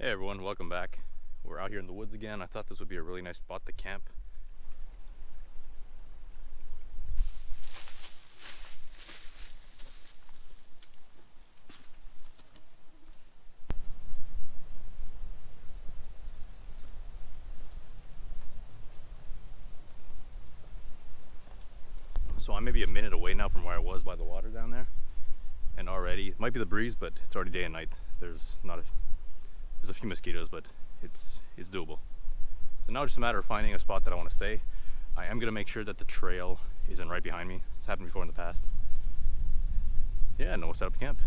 Hey everyone, welcome back. We're out here in the woods again. I thought this would be a really nice spot to camp. So I'm maybe a minute away now from where I was by the water down there. And already, it might be the breeze, but it's already day and night. There's a few mosquitoes, but it's doable. So now it's just a matter of finding a spot that I want to stay. I am gonna make sure that the trail isn't right behind me. It's happened before in the past. Yeah, no, we'll set up camp.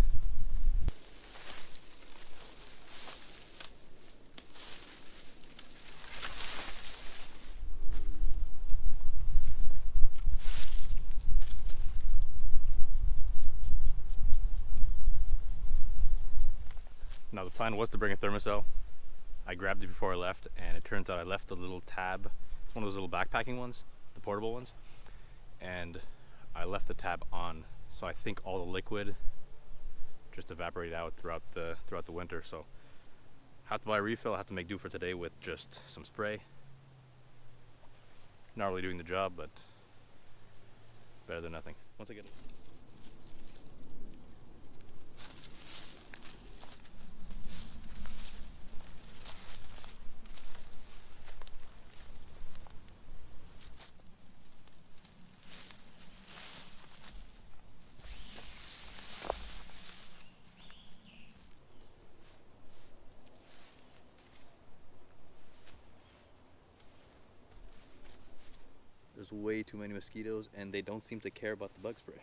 Now the plan was to bring a Thermacell. I grabbed it before I left, and it turns out I left a little tab. It's one of those little backpacking ones, the portable ones, and I left the tab on. So I think all the liquid just evaporated out throughout the winter. So I have to buy a refill. I have to make do for today with just some spray. Not really doing the job, but better than nothing. Once I get There's way too many mosquitoes, and they don't seem to care about the bug spray.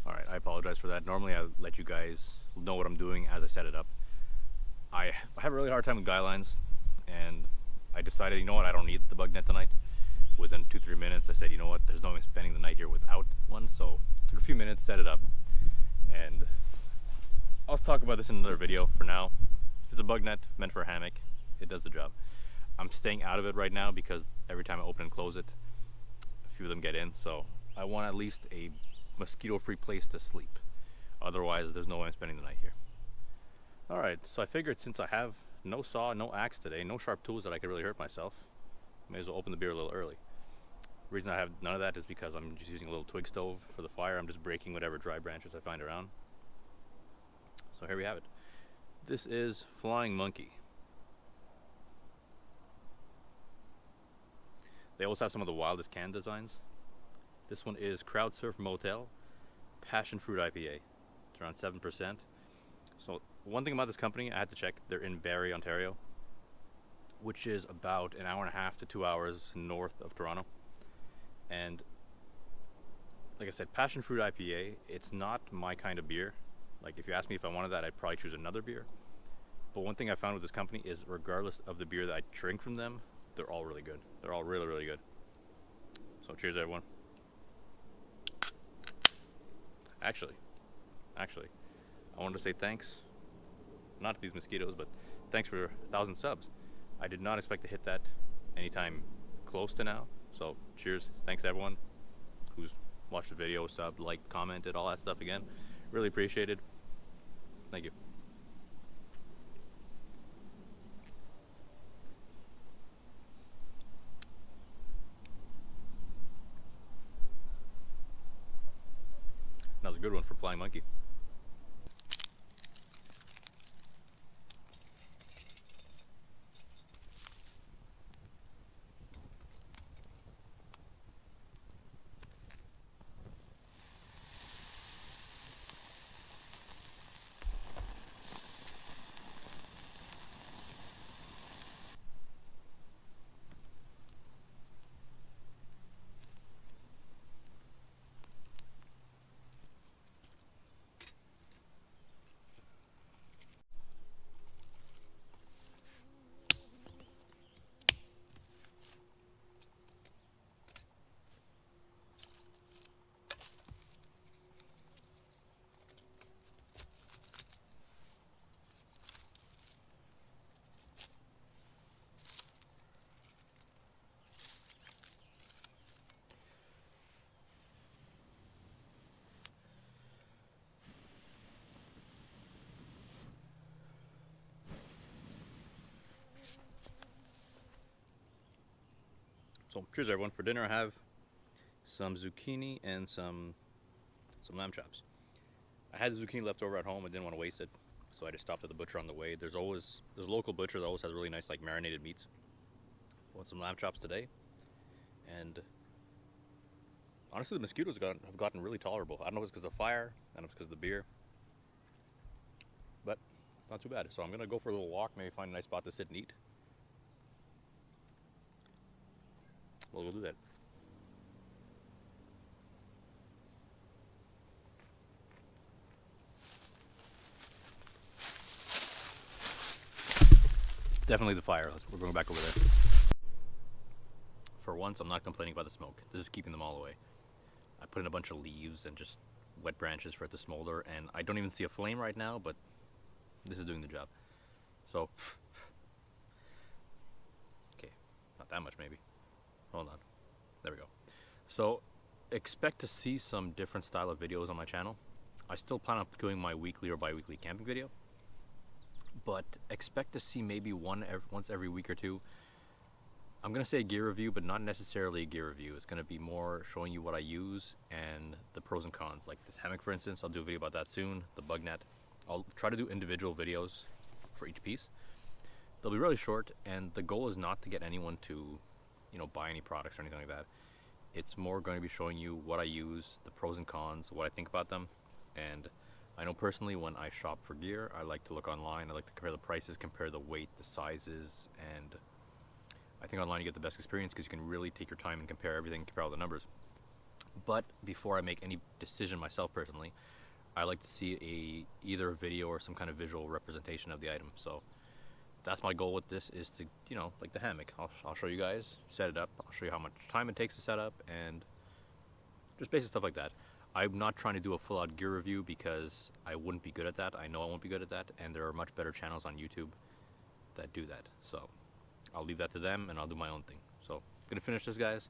Alright, I apologize for that. Normally I let you guys know what I'm doing as I set it up. I have a really hard time with guy lines, and I decided, you know what, I don't need the bug net tonight. Within 2-3 minutes I said, you know what, there's no way I'm spending the night here without one, so it took a few minutes, set it up, and I'll talk about this in another video. For now, it's a bug net meant for a hammock. It does the job. I'm staying out of it right now because every time I open and close it, a few of them get in, so I want at least a mosquito-free place to sleep. Otherwise, there's no way I'm spending the night here. Alright, so I figured since I have no saw, no axe today, no sharp tools that I could really hurt myself, may as well open the beer a little early. The reason I have none of that is because I'm just using a little twig stove for the fire. I'm just breaking whatever dry branches I find around. So here we have it. This is Flying Monkey. They also have some of the wildest can designs. This one is Crowd Surf Motel Passion Fruit IPA. It's around 7%. So one thing about this company, I had to check, they're in Barrie, Ontario, which is about an hour and a half to 2 hours north of Toronto. And like I said, Passion Fruit IPA, it's not my kind of beer. Like if you ask me if I wanted that, I'd probably choose another beer. But one thing I found with this company is regardless of the beer that I drink from them, they're all really good. They're all really, really good. So cheers everyone. Actually, I wanted to say thanks, not to these mosquitoes, but thanks for 1,000 subs. I did not expect to hit that anytime close to now. So cheers, thanks everyone who's watched the video, subbed, liked, commented, all that stuff again. Really appreciated. Thank you. That was a good one from Flying Monkey. So cheers everyone. For dinner I have some zucchini and some lamb chops. I had the zucchini left over at home. I didn't want to waste it, so I just stopped at the butcher on the way. There's a local butcher that always has really nice like marinated meats. I want some lamb chops today, and honestly the mosquitoes have gotten really tolerable. I don't know if it's because of the fire, I don't know if it's because of the beer, but it's not too bad. So I'm gonna go for a little walk, maybe find a nice spot to sit and eat. We'll do that. It's definitely the fire. We're going back over there. For once, I'm not complaining about the smoke. This is keeping them all away. I put in a bunch of leaves and just wet branches for it to smolder, and I don't even see a flame right now, but this is doing the job. So, okay, not that much maybe. Hold on. There we go. So, expect to see some different style of videos on my channel. I still plan on doing my weekly or bi-weekly camping video, but expect to see maybe once every week or two. I'm going to say a gear review, but not necessarily a gear review. It's going to be more showing you what I use and the pros and cons. Like this hammock, for instance, I'll do a video about that soon. The bug net. I'll try to do individual videos for each piece. They'll be really short, and the goal is not to get anyone to, buy any products or anything like that. It's more going to be showing you what I use, the pros and cons, what I think about them. And I know personally when I shop for gear, I like to look online. I like to compare the prices, compare the weight, the sizes, and I think online you get the best experience because you can really take your time and compare everything, compare all the numbers. But before I make any decision myself personally, I like to see either a video or some kind of visual representation of the item. So that's my goal with this, is to, like the hammock. I'll show you guys, set it up. I'll show you how much time it takes to set up and just basic stuff like that. I'm not trying to do a full-out gear review because I wouldn't be good at that. I know I won't be good at that, and there are much better channels on YouTube that do that. So I'll leave that to them, and I'll do my own thing. So I'm gonna finish this, guys.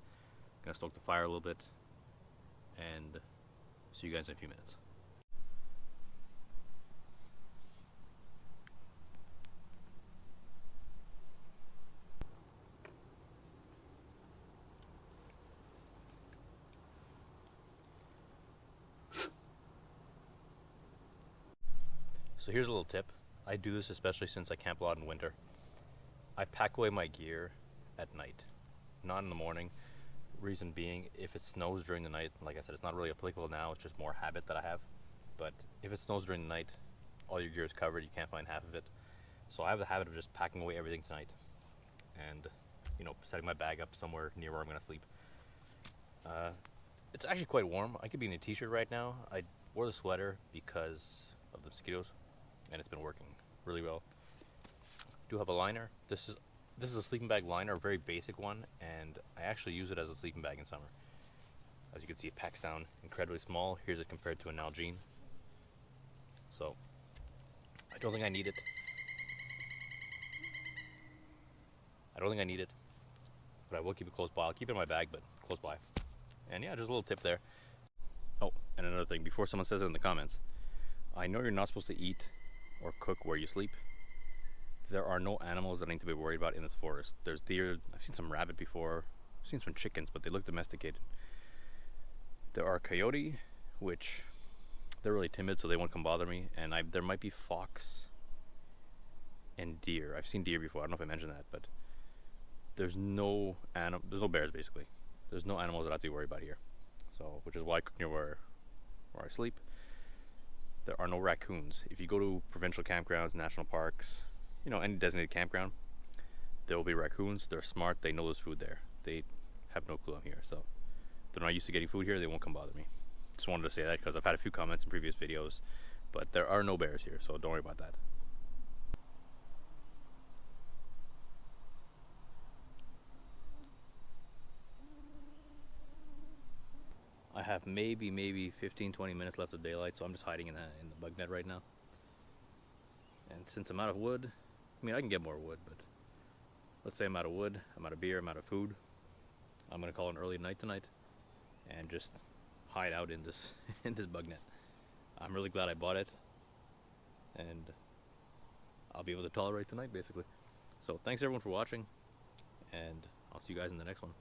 Gonna stoke the fire a little bit, and see you guys in a few minutes. So here's a little tip. I do this especially since I camp a lot in winter. I pack away my gear at night, not in the morning. Reason being, if it snows during the night, like I said, it's not really applicable now, it's just more habit that I have. But if it snows during the night, all your gear is covered, you can't find half of it. So I have the habit of just packing away everything tonight and, setting my bag up somewhere near where I'm going to sleep. It's actually quite warm. I could be in a t-shirt right now. I wore the sweater because of the mosquitoes, and it's been working really well. Do have a liner. This is a sleeping bag liner, a very basic one, and I actually use it as a sleeping bag in summer. As you can see, it packs down incredibly small. Here's it compared to an Nalgene. So I don't think I need it. But I will keep it close by. I'll keep it in my bag, but close by. And yeah, just a little tip there. Oh, and another thing, before someone says it in the comments, I know you're not supposed to eat or cook where you sleep. There are no animals that I need to be worried about in this forest. There's deer. I've seen some rabbit before. I've seen some chickens, but they look domesticated. There are coyote, which they're really timid, so they won't come bother me. And there might be fox and deer. I've seen deer before. I don't know if I mentioned that, but there's no bears basically. There's no animals that I have to be worried about here. So, which is why I cook near where I sleep. There are no raccoons. If you go to provincial campgrounds, national parks, any designated campground, there will be raccoons. They're smart. They know there's food there. They have no clue I'm here. So they're not used to getting food here. They won't come bother me. Just wanted to say that because I've had a few comments in previous videos, but there are no bears here, so don't worry about that. I have maybe 15-20 minutes left of daylight, so I'm just hiding in the bug net right now. And since I'm out of wood, I can get more wood, but let's say I'm out of wood, I'm out of beer, I'm out of food. I'm gonna call an early night tonight and just hide out in this bug net. I'm really glad I bought it, and I'll be able to tolerate tonight basically. So thanks everyone for watching, and I'll see you guys in the next one.